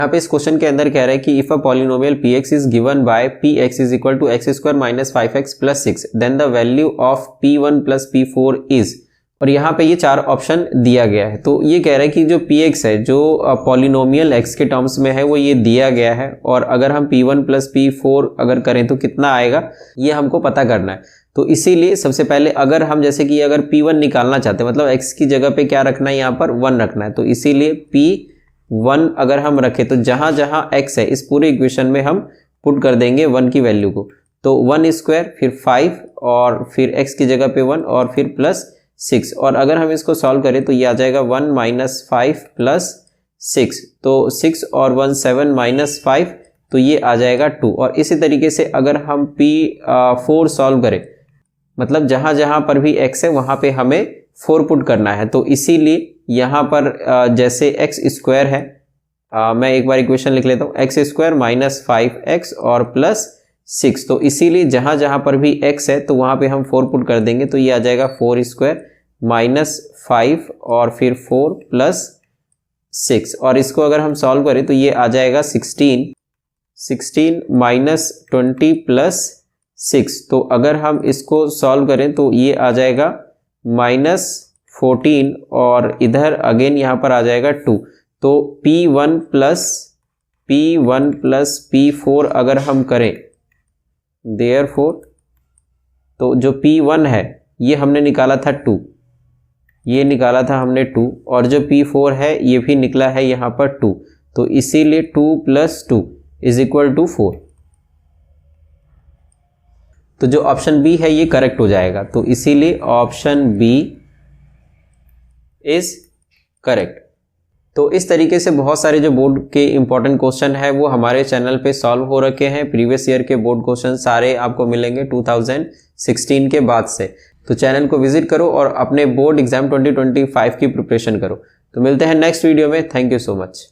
यहाँ पे इस क्वेश्चन के अंदर कह रहा है कि if a polynomial px is given by px is equal to x square minus 5x plus 6 then the value of p1 plus p4 is, और यहाँ पे ये 4 ऑप्शन दिया गया है। तो ये कह रहा है कि जो px है जो पॉलिनोमियल x के टर्म्स में है वो ये दिया गया है, और अगर हम p1 प्लस p4 अगर करें तो कितना आएगा ये हमको पता करना है। तो इसीलिए सबसे पहले अगर हम जैसे कि अगर p1 निकालना चाहते हैं, मतलब x की जगह पे क्या रखना है, यहाँ पर 1 रखना है, तो इसीलिए p1 अगर हम रखें तो जहाँ जहाँ x है इस पूरे इक्वेशन में हम पुट कर देंगे 1 की वैल्यू को। तो 1 स्क्वायर फिर 5 और फिर x की जगह पे 1 और फिर प्लस 6, और अगर हम इसको सॉल्व करें तो ये आ जाएगा 1 माइनस 5 प्लस 6, तो 6 और 1 7 माइनस 5, तो ये आ जाएगा 2। और इसी तरीके से अगर हम p4 सॉल्व करें, मतलब जहाँ जहाँ पर भी x है वहाँ पे हमें 4 पुट करना है, तो इसीलिए यहाँ पर जैसे x स्क्वायर है, मैं एक बार इक्वेशन लिख लेता हूँ, एक्स स्क्वायर माइनस 5x और प्लस 6, तो इसीलिए जहाँ जहाँ पर भी x है तो वहाँ पे हम 4 पुट कर देंगे, तो ये आ जाएगा 4 स्क्वायर माइनस 5 और फिर 4 प्लस 6, और इसको अगर हम सॉल्व करें तो ये आ जाएगा 16 माइनस 20 प्लस 6, तो अगर हम इसको सॉल्व करें तो ये आ जाएगा माइनस 14 और इधर अगेन यहाँ पर आ जाएगा 2, तो p1 प्लस p4 अगर हम करें, देयरफॉर तो जो p1 है ये हमने निकाला था 2, ये निकाला था हमने 2, और जो p4 है ये भी निकला है यहाँ पर 2, तो इसीलिए 2 प्लस 2 इज इक्वल टू 4। तो जो ऑप्शन बी है ये करेक्ट हो जाएगा, तो इसीलिए ऑप्शन बी इज करेक्ट। तो इस तरीके से बहुत सारे जो बोर्ड के इंपॉर्टेंट क्वेश्चन है वो हमारे चैनल पे सॉल्व हो रखे हैं। प्रीवियस ईयर के बोर्ड क्वेश्चन सारे आपको मिलेंगे 2016 के बाद से, तो चैनल को विजिट करो और अपने बोर्ड एग्जाम 2025 की प्रिपरेशन करो। तो मिलते हैं नेक्स्ट वीडियो में। Thank you so much.